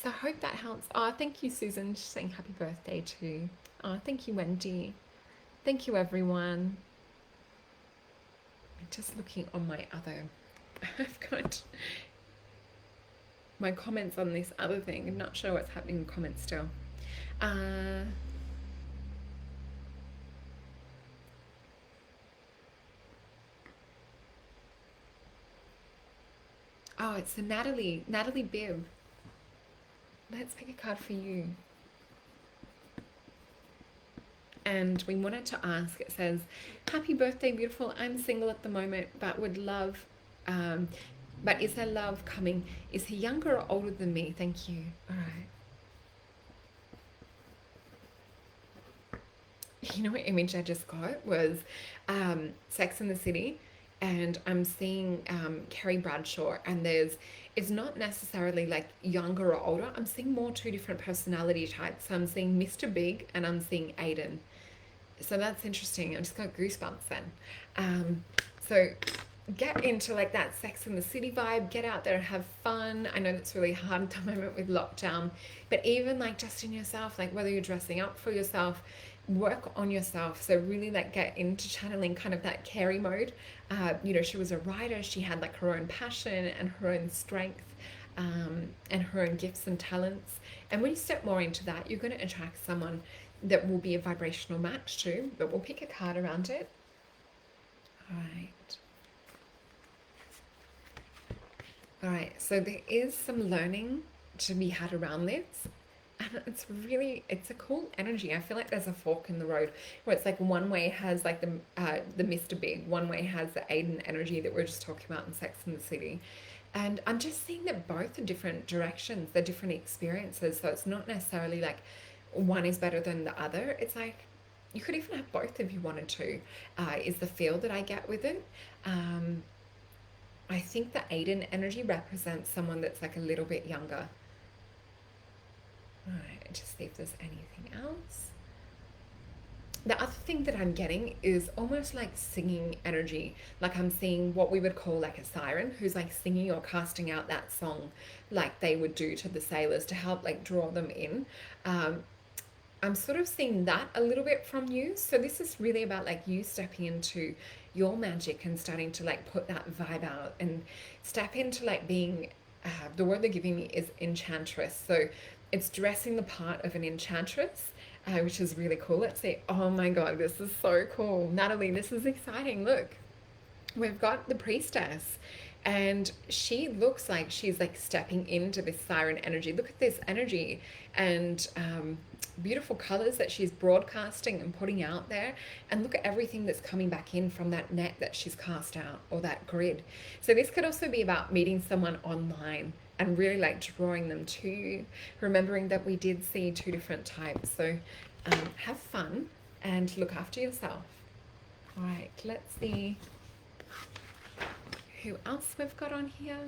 [SPEAKER 1] I hope that helps. Oh, thank you, Susan. She's saying happy birthday too. Oh, thank you, Wendy. Thank you, everyone. I'm just looking on my other... I've got my comments on this other thing. I'm not sure what's happening in comments still. Oh, it's the Natalie Bibb. Let's pick a card for you. And we wanted to ask, it says, happy birthday, beautiful. I'm single at the moment, but would love, but is there love coming? Is he younger or older than me? Thank you. All right. You know what image I just got was Sex and the City, and I'm seeing Carrie Bradshaw, and it's not necessarily like younger or older. I'm seeing more two different personality types. So I'm seeing Mr. Big and I'm seeing Aiden. So that's interesting. I just got goosebumps then. So get into like that Sex and the City vibe, get out there and have fun. I know that's really hard at the moment with lockdown, but even like just in yourself, like whether you're dressing up for yourself, work on yourself. So really like get into channeling kind of that Carrie mode. You know, she was a writer. She had like her own passion and her own strength, and her own gifts and talents. And when you step more into that, you're going to attract someone that will be a vibrational match too, but we'll pick a card around it. All right, so there is some learning to be had around this, and it's a cool energy. I feel like there's a fork in the road where it's like one way has like the Mr. Big, one way has the Aiden energy that we're just talking about in Sex and the City. And I'm just seeing that both are different directions, they're different experiences. So it's not necessarily like one is better than the other. It's like you could even have both if you wanted to, is the feel that I get with it. I think the Aiden energy represents someone that's like a little bit younger. All right, just see if there's anything else. The other thing that I'm getting is almost like singing energy. Like I'm seeing what we would call like a siren who's like singing or casting out that song like they would do to the sailors to help like draw them in. I'm sort of seeing that a little bit from you. So this is really about like you stepping into your magic and starting to like put that vibe out and step into like being, the word they're giving me is enchantress. So it's dressing the part of an enchantress, which is really cool. Let's see. Oh my God, this is so cool. Natalie, this is exciting. Look, we've got the priestess and she looks like she's like stepping into this siren energy. Look at this energy and beautiful colors that she's broadcasting and putting out there, and look at everything that's coming back in from that net that she's cast out, or that grid. So this could also be about meeting someone online and really like drawing them to you, remembering that we did see two different types. So have fun and look after yourself. All right, let's see who else we've got on here.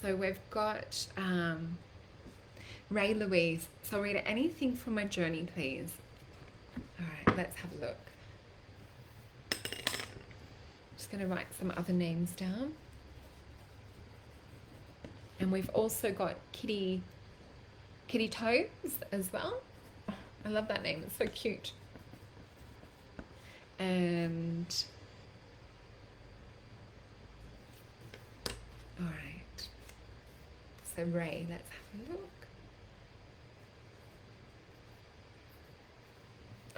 [SPEAKER 1] So we've got Ray Louise. So read anything from my journey, please. All right, let's have a look. Just going to write some other names down. And we've also got Kitty Toes as well. Oh, I love that name. It's so cute. And all right. So Ray, let's have a look.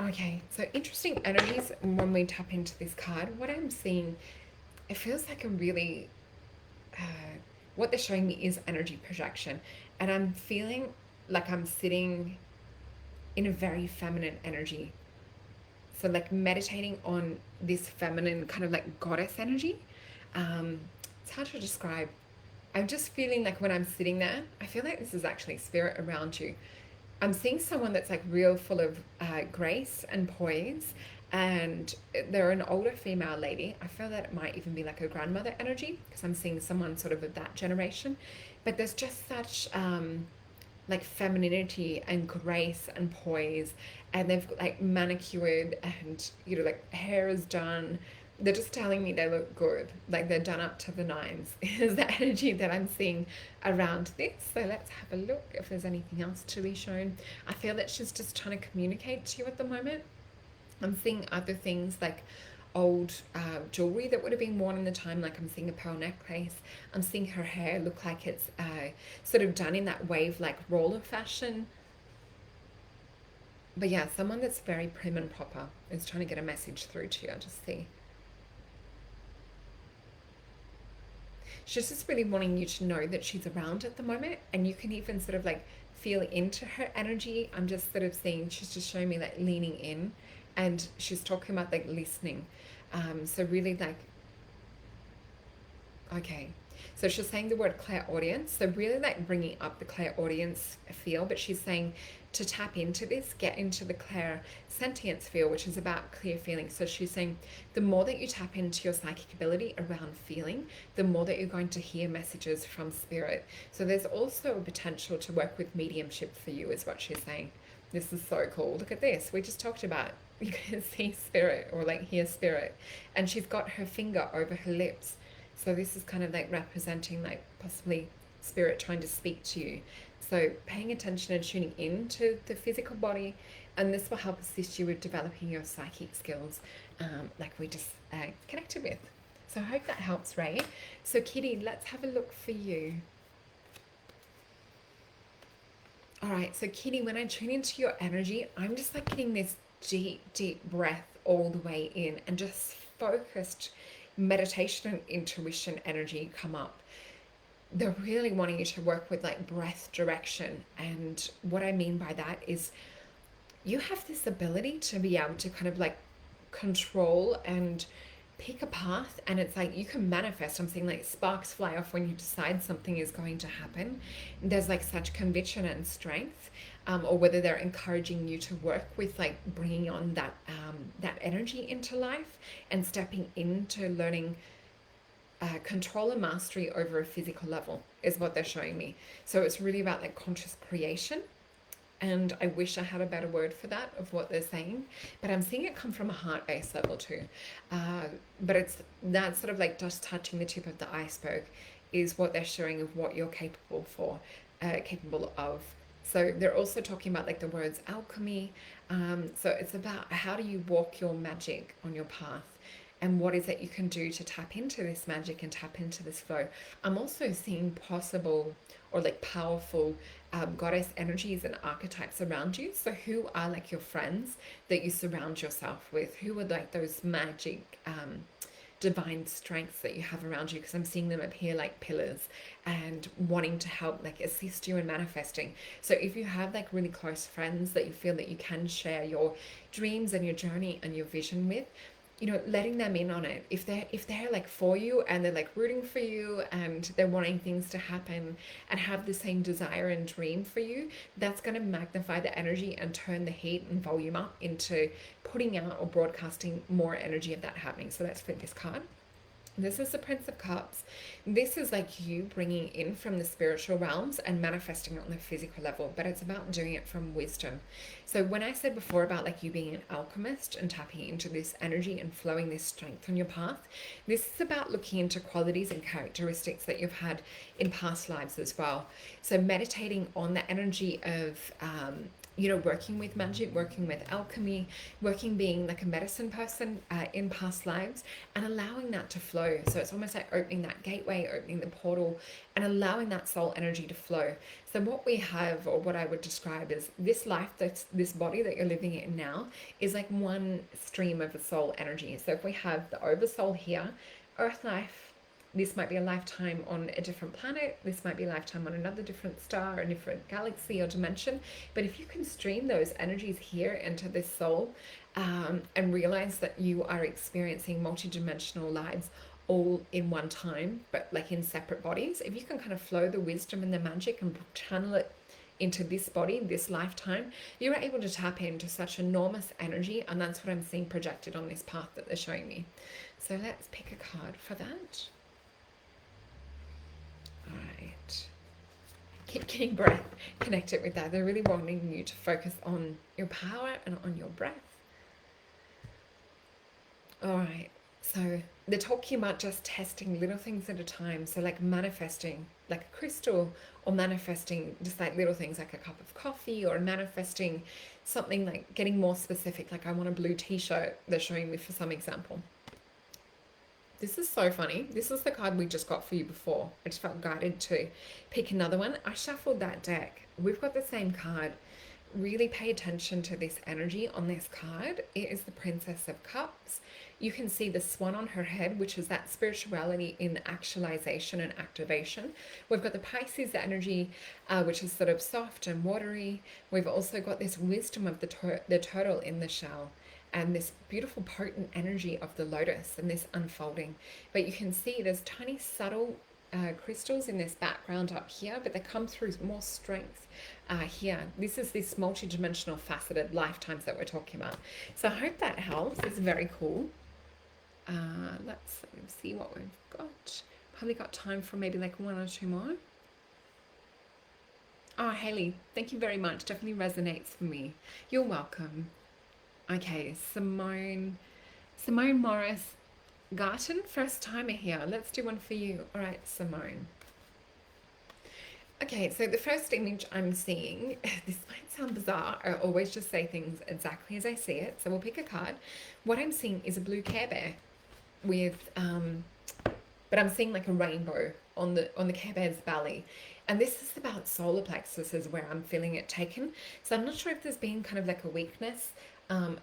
[SPEAKER 1] Okay, so interesting energies when we tap into this card. What I'm seeing, it feels like a really, what they're showing me is energy projection. And I'm feeling like I'm sitting in a very feminine energy. So like meditating on this feminine kind of like goddess energy. It's hard to describe. I'm just feeling like when I'm sitting there, I feel like this is actually spirit around you. I'm seeing someone that's like real full of grace and poise, and they're an older female lady. I feel that it might even be like a grandmother energy, because I'm seeing someone sort of that generation. but there's just such like femininity and grace and poise, and they've like manicured, and like hair is done. They're just telling me they look good, like they're done up to the nines is the energy that I'm seeing around this. So let's have a look if there's anything else to be shown. I feel that she's just trying to communicate to you at the moment. I'm seeing other things like old jewelry that would have been worn in the time. Like I'm seeing a pearl necklace. I'm seeing her hair look like it's sort of done in that wave like roller fashion. But yeah, someone that's very prim and proper is trying to get a message through to you. I just see. She's just really wanting you to know that she's around at the moment, and you can even sort of like feel into her energy. I'm just sort of seeing she's just showing me like leaning in, and she's talking about like listening. So really like, okay. So she's saying the word clairaudience. So really like bringing up the clairaudience feel, but she's saying to tap into this, get into the clair sentience feel, which is about clear feeling. So she's saying the more that you tap into your psychic ability around feeling, the more that you're going to hear messages from spirit. So there's also a potential to work with mediumship for you, is what she's saying. This is so cool. Look at this. We just talked about you can see spirit or like hear spirit. And she's got her finger over her lips. So this is kind of like representing like possibly spirit trying to speak to you. So paying attention and tuning into the physical body, and this will help assist you with developing your psychic skills, like we just connected with. So I hope that helps, Ray. So Kitty, let's have a look for you. All right, so Kitty, when I tune into your energy, I'm just like getting this deep, deep breath all the way in, and just focused meditation and intuition energy come up. They're really wanting you to work with like breath direction. And what I mean by that is you have this ability to be able to kind of like control and pick a path, and it's like you can manifest. I'm seeing like sparks fly off when you decide something is going to happen. There's like such conviction and strength, or whether they're encouraging you to work with like bringing on that energy into life and stepping into learning control and mastery over a physical level is what they're showing me. So it's really about like conscious creation. And I wish I had a better word for that of what they're saying, but I'm seeing it come from a heart-based level too. But it's that sort of like just touching the tip of the iceberg is what they're showing of what you're capable of. So they're also talking about like the words alchemy. So it's about how do you walk your magic on your path, and what is it you can do to tap into this magic and tap into this flow. I'm also seeing possible or like powerful goddess energies and archetypes around you. So who are like your friends that you surround yourself with? Who are like those magic divine strengths that you have around you? Because I'm seeing them appear like pillars and wanting to help like assist you in manifesting. So if you have like really close friends that you feel that you can share your dreams and your journey and your vision with, letting them in on it. If they're like for you and they're like rooting for you and they're wanting things to happen and have the same desire and dream for you, that's going to magnify the energy and turn the heat and volume up into putting out or broadcasting more energy of that happening. So let's flip this card. This is the Prince of Cups. This is like you bringing in from the spiritual realms and manifesting on the physical level, but it's about doing it from wisdom. So when I said before about like you being an alchemist and tapping into this energy and flowing this strength on your path, this is about looking into qualities and characteristics that you've had in past lives as well. So meditating on the energy of working with magic, working with alchemy, being like a medicine person in past lives, and allowing that to flow. So it's almost like opening that gateway, opening the portal, and allowing that soul energy to flow. So what we have, or what I would describe as this life, this body that you're living in now, is like one stream of a soul energy. So if we have the oversoul here, earth life, this might be a lifetime on a different planet. This might be a lifetime on another different star, a different galaxy or dimension. But if you can stream those energies here into this soul, and realize that you are experiencing multidimensional lives all in one time, but like in separate bodies, if you can kind of flow the wisdom and the magic and channel it into this body, this lifetime, you're able to tap into such enormous energy. And that's what I'm seeing projected on this path that they're showing me. So let's pick a card for that. All right. keep getting breath connected with that. They're really wanting you to focus on your power and on your breath. All right. So they're talking about just testing little things at a time. So like manifesting like a crystal, or manifesting just like little things like a cup of coffee, or manifesting something like getting more specific. Like I want a blue t-shirt, they're showing me for some example. This is so funny. This is the card we just got for you before. I just felt guided to pick another one. I shuffled that deck. We've got the same card. Really pay attention to this energy on this card. It is the Princess of Cups. You can see the swan on her head, which is that spirituality in actualization and activation. We've got the Pisces energy, which is sort of soft and watery. We've also got this wisdom of the turtle in the shell, and this beautiful potent energy of the lotus and this unfolding. But you can see there's tiny subtle crystals in this background up here, but they come through more strength here. This is this multi-dimensional faceted lifetimes that we're talking about. So I hope that helps. It's very cool. Let's see what we've got. Probably got time for maybe like one or two more. Oh, Haley, thank you very much. Definitely resonates for me. You're welcome. Okay, Simone Morris Garten, first timer here. Let's do one for you. All right, Simone. Okay, so the first image I'm seeing, this might sound bizarre. I always just say things exactly as I see it. So we'll pick a card. What I'm seeing is a blue Care Bear with, but I'm seeing like a rainbow on the Care Bear's belly. And this is about solar plexus is where I'm feeling it taken. So I'm not sure if there's been kind of like a weakness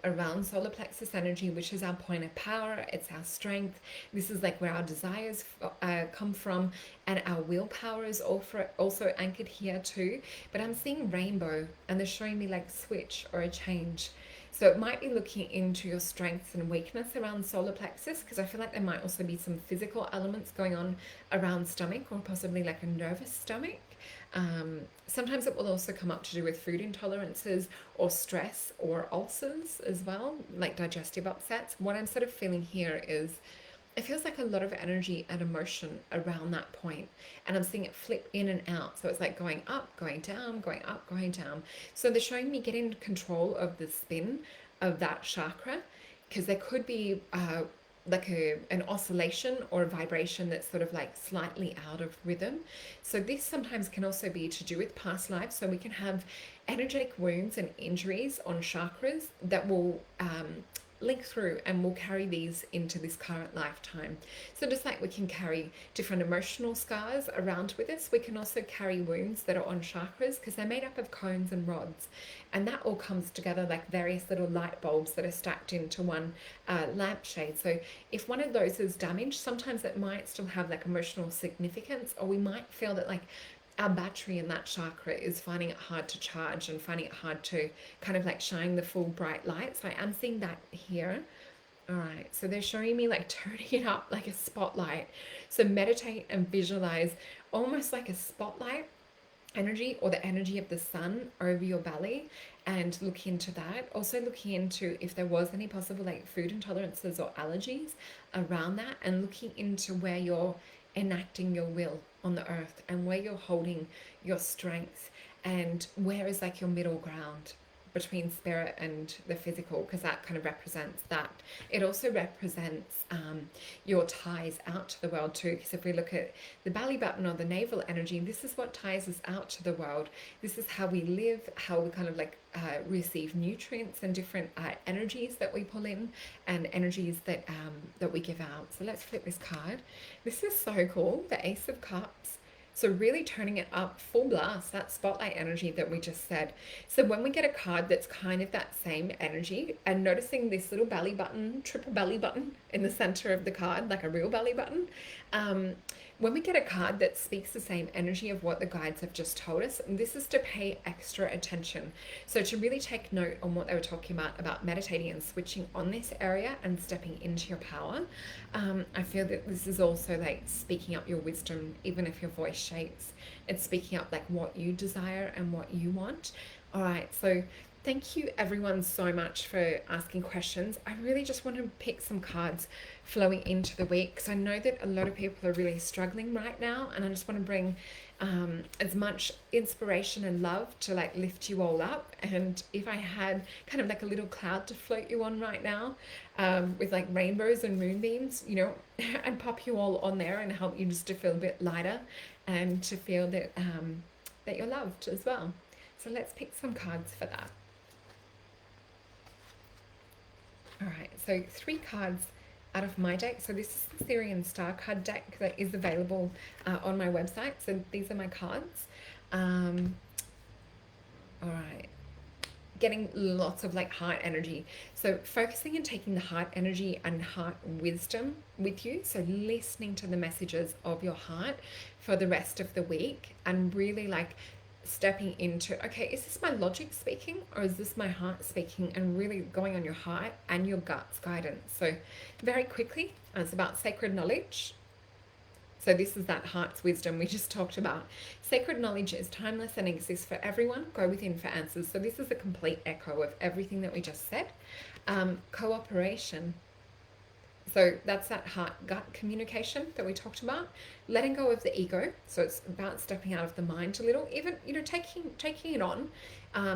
[SPEAKER 1] around solar plexus energy, which is our point of power. It's our strength. This is like where our desires come from, and our willpower is also anchored here too. But I'm seeing rainbow, and they're showing me like switch or a change. So it might be looking into your strengths and weakness around solar plexus, because I feel like there might also be some physical elements going on around stomach, or possibly like a nervous stomach. Sometimes it will also come up to do with food intolerances or stress or ulcers as well, like digestive upsets. What I'm sort of feeling here is it feels like a lot of energy and emotion around that point, and I'm seeing it flip in and out. So it's like going up, going down, going up, going down. So they're showing me getting control of the spin of that chakra, because there could be like an oscillation or a vibration that's sort of like slightly out of rhythm. So this sometimes can also be to do with past lives. So we can have energetic wounds and injuries on chakras that will link through, and we'll carry these into this current lifetime. So just like we can carry different emotional scars around with us, we can also carry wounds that are on chakras, because they're made up of cones and rods, and that all comes together like various little light bulbs that are stacked into one lampshade. So if one of those is damaged, sometimes it might still have like emotional significance, or we might feel that like our battery in that chakra is finding it hard to charge and finding it hard to kind of like shine the full bright light. So I am seeing that here. All right, so they're showing me like turning it up like a spotlight. So meditate and visualize almost like a spotlight energy, or the energy of the sun over your belly, and look into that. Also looking into if there was any possible like food intolerances or allergies around that, and looking into where you're enacting your will on the earth, and where you're holding your strength, and where is like your middle ground between spirit and the physical, because that kind of represents that. It also represents your ties out to the world too, because if we look at the belly button or the navel energy, this is what ties us out to the world. This is how we live, how we kind of like receive nutrients and different energies that we pull in, and energies that that we give out. So let's flip this card. This is so cool, the Ace of Cups. So really turning it up full blast, that spotlight energy that we just said. So when we get a card that's kind of that same energy, and noticing this little belly button, triple belly button in the center of the card, like a real belly button, when we get a card that speaks the same energy of what the guides have just told us, this is to pay extra attention. So to really take note on what they were talking about meditating and switching on this area and stepping into your power. I feel that this is also like speaking up your wisdom, even if your voice shakes. It's speaking up like what you desire and what you want. All right, so thank you everyone so much for asking questions. I really just want to pick some cards flowing into the week, because I know that a lot of people are really struggling right now, and I just want to bring as much inspiration and love to like lift you all up. And if I had kind of like a little cloud to float you on right now, with like rainbows and moonbeams, you know, and pop you all on there and help you just to feel a bit lighter and to feel that that you're loved as well. So let's pick some cards for that. All right, so 3 cards out of my deck. So this is the Syrian Star card deck that is available on my website. So these are my cards. All right, getting lots of like heart energy. So focusing and taking the heart energy and heart wisdom with you. So listening to the messages of your heart for the rest of the week and really like stepping into, okay, is this my logic speaking or is this my heart speaking, and really going on your heart and your gut's guidance. So very quickly, it's about sacred knowledge. So this is that heart's wisdom we just talked about. Sacred knowledge is timeless and exists for everyone. Go within for answers. So this is a complete echo of everything that we just said. Cooperation. So that's that heart-gut communication that we talked about. Letting go of the ego. So it's about stepping out of the mind a little. Even, you know, taking it on,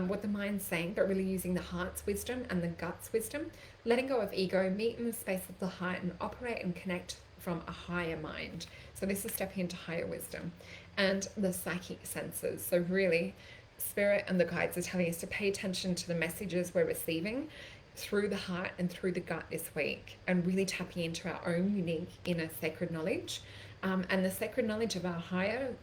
[SPEAKER 1] what the mind's saying, but really using the heart's wisdom and the gut's wisdom. Letting go of ego, meet in the space of the heart and operate and connect from a higher mind. So this is stepping into higher wisdom. And the psychic senses. So really, spirit and the guides are telling us to pay attention to the messages we're receiving through the heart and through the gut this week, and really tapping into our own unique inner sacred knowledge, and the sacred knowledge of our higher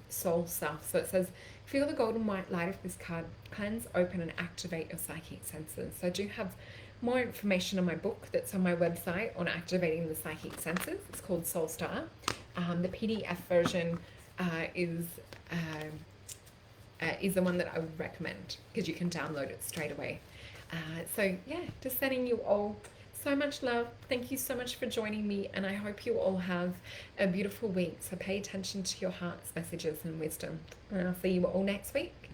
[SPEAKER 1] soul self. So it says, feel the golden white light of this card, cleanse, open and activate your psychic senses. So I do have more information on my book that's on my website on activating the psychic senses. It's called Soul Star. The PDF version is the one that I would recommend because you can download it straight away. So yeah, just sending you all so much love. Thank you so much for joining me, and I hope you all have a beautiful week. So pay attention to your heart's messages and wisdom, and I'll see you all next week.